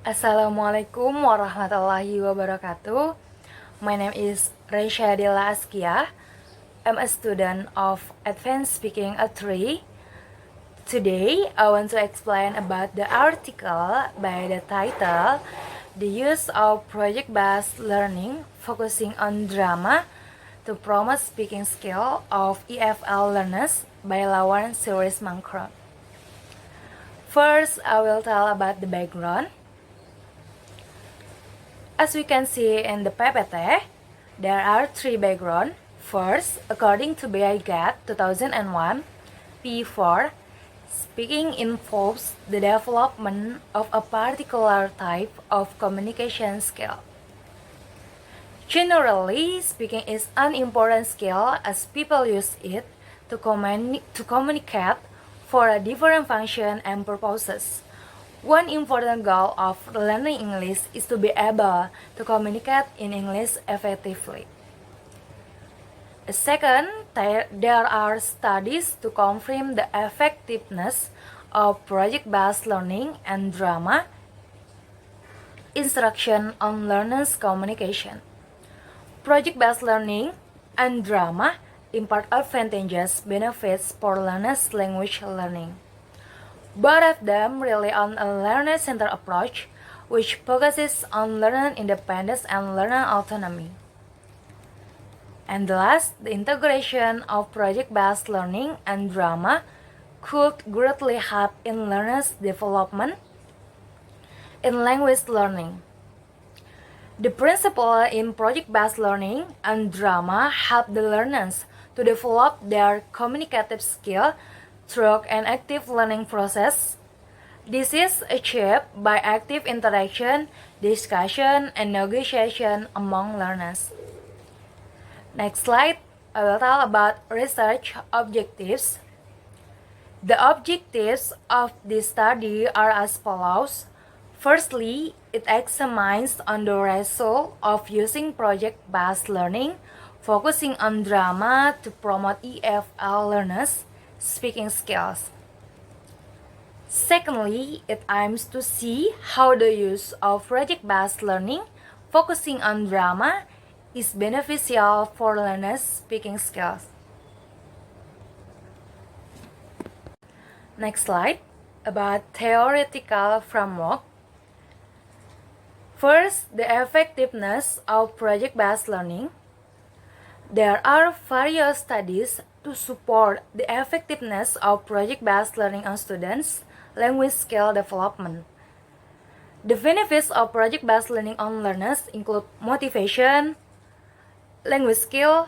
Assalamualaikum warahmatullahi wabarakatuh. My name is Reisha Della Askia. I'm a student of Advanced Speaking at 3. Today, I want to explain about the article by the title The Use of Project-Based Learning Focusing on Drama to Promote Speaking Skill of EFL Learners by Lawan Series Mangkron. First, I will tell about the background. As we can see in the PPT, there are three backgrounds. First, according to BIGAT 2001, P4, speaking involves the development of a particular type of communication skill. Generally, speaking is an important skill as people use it to communicate for a different function and purposes. One important goal of learning English is to be able to communicate in English effectively. Second, there are studies to confirm the effectiveness of project-based learning and drama instruction on learners' communication. Project-based learning and drama impart advantageous benefits for learners' language learning. Both of them rely on a learner-centered approach, which focuses on learner independence and learner autonomy. And last, the integration of project-based learning and drama could greatly help in learners' development in language learning. The principle in project-based learning and drama help the learners to develop their communicative skill through an active learning process. This is achieved by active interaction, discussion, and negotiation among learners. Next slide, I will tell about research objectives. The objectives of this study are as follows. Firstly, it examines on the result of using project-based learning, focusing on drama to promote EFL learners' speaking skills. Secondly, it aims to see how the use of project-based learning focusing on drama is beneficial for learners' speaking skills. Next slide, about theoretical framework. First, the effectiveness of project-based learning. There are various studies to support the effectiveness of project-based learning on students' language skill development. The benefits of project-based learning on learners include motivation, language skill,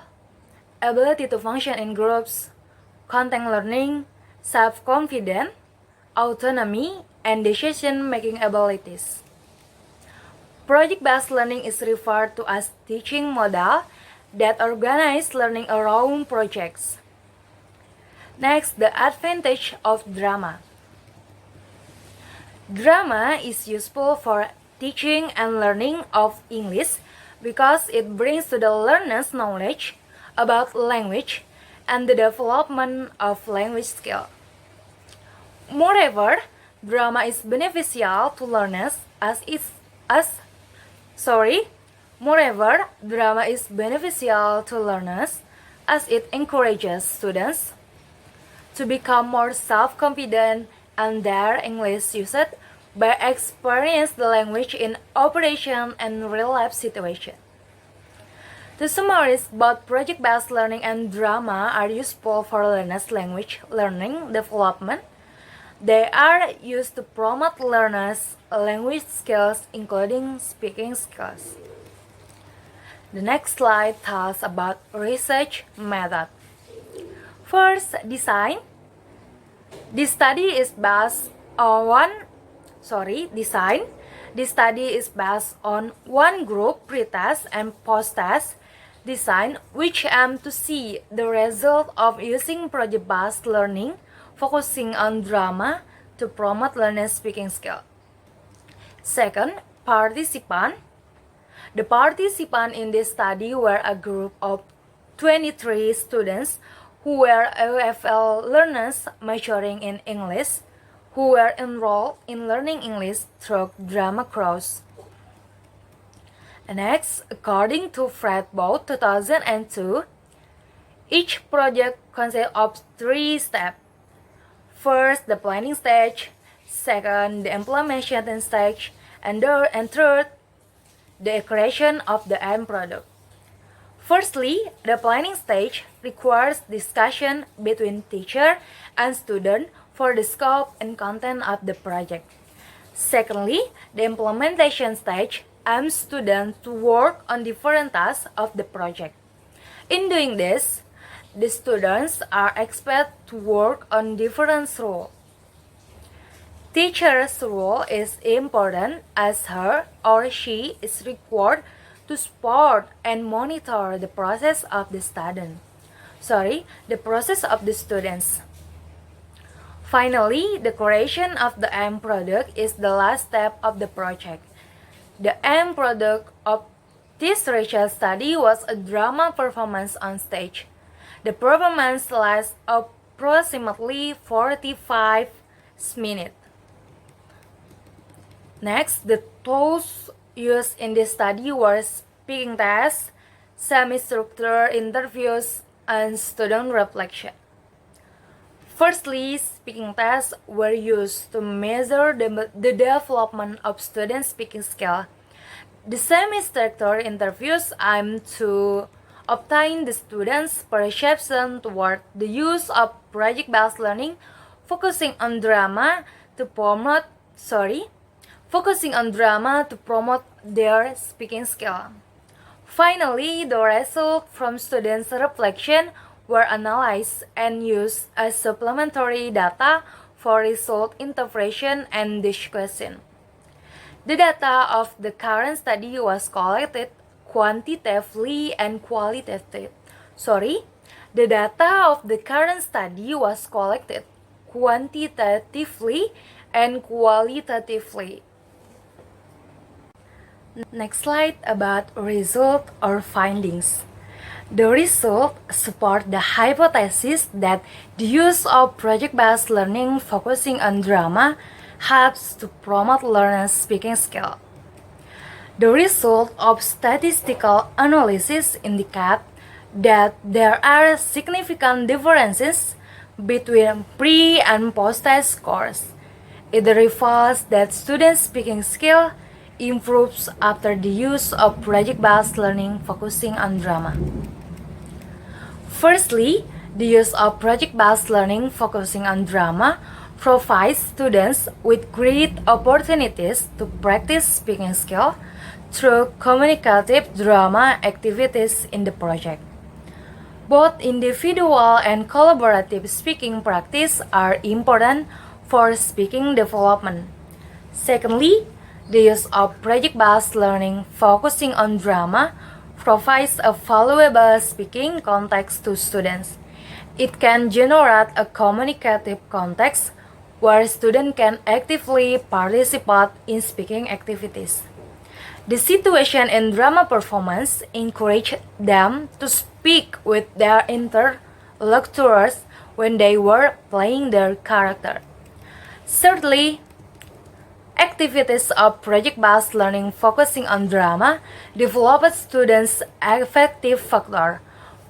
ability to function in groups, content learning, self-confidence, autonomy, and decision-making abilities. Project-based learning is referred to as teaching model that organize learning around projects. Next, the advantage of drama. Drama is useful for teaching and learning of English because it brings to the learners knowledge about language and the development of language skill. Moreover, drama is beneficial to learners Moreover, drama is beneficial to learners as it encourages students to become more self-confident and their English usage by experience the language in operation and real-life situation. To summarize, both project-based learning and drama are useful for learners' language learning development. They are used to promote learners' language skills, including speaking skills. The next slide tells about research method. First, design. This study is based on one group pre-test and post-test design, which aim to see the result of using project-based learning, focusing on drama to promote learners' speaking skill. Second, participant. The participants in this study were a group of 23 students who were EFL learners majoring in English who were enrolled in learning English through drama course. Next, according to Fredbold 2002, each project consists of 3 steps. First, the planning stage, second, the implementation stage, and third, the creation of the end product. Firstly, the planning stage requires discussion between teacher and student for the scope and content of the project. Secondly, the implementation stage aims students to work on different tasks of the project. In doing this, the students are expected to work on different roles. Teacher's role is important as her or she is required to support and monitor the process of the students. Finally, the creation of the end product is the last step of the project. The end product of this research study was a drama performance on stage. The performance lasts approximately 45 minutes. Next, the tools used in this study were speaking tests, semi-structured interviews, and student reflection. Firstly, speaking tests were used to measure the development of student speaking skill. The semi-structured interviews aim to obtain the students' perception toward the use of project-based learning, focusing on drama to promote their speaking skill. Finally, the results from students' reflection were analyzed and used as supplementary data for result interpretation and discussion. The data of the current study was collected quantitatively and qualitatively. The data of the current study was collected quantitatively and qualitatively. Next slide about result or findings. The results support the hypothesis that the use of project-based learning focusing on drama helps to promote learners' speaking skill. The result of statistical analysis indicate that there are significant differences between pre- and post-test scores. It reveals that students' speaking skill improves after the use of project-based learning focusing on drama. Firstly, the use of project-based learning focusing on drama provides students with great opportunities to practice speaking skill through communicative drama activities in the project. Both individual and collaborative speaking practice are important for speaking development. Secondly, the use of project-based learning focusing on drama provides a valuable speaking context to students. It can generate a communicative context where students can actively participate in speaking activities. The situation in drama performance encouraged them to speak with their interlocutors when they were playing their character. Thirdly, activities of project-based learning focusing on drama developed students' affective factor.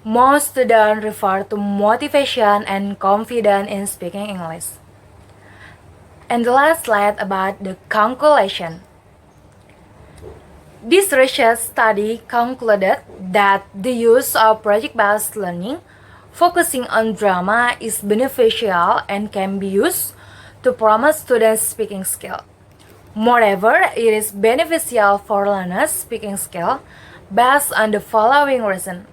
Most students refer to motivation and confidence in speaking English. And the last slide about the conclusion. This research study concluded that the use of project-based learning focusing on drama is beneficial and can be used to promote students' speaking skill. Moreover, it is beneficial for learners' speaking skill based on the following reasons.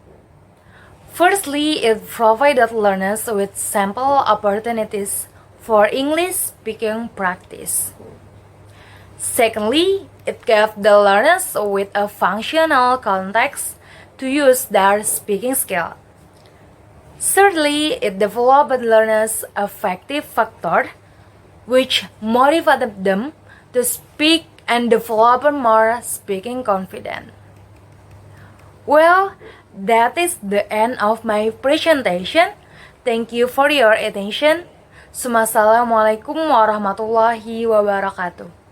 Firstly, it provided learners with sample opportunities for English speaking practice. Secondly, it gave the learners with a functional context to use their speaking skill. Thirdly, it developed learners' affective factor, which motivated them to speak and develop more speaking confidence. Well, that is the end of my presentation. Thank you for your attention. Assalamualaikum warahmatullahi wabarakatuh.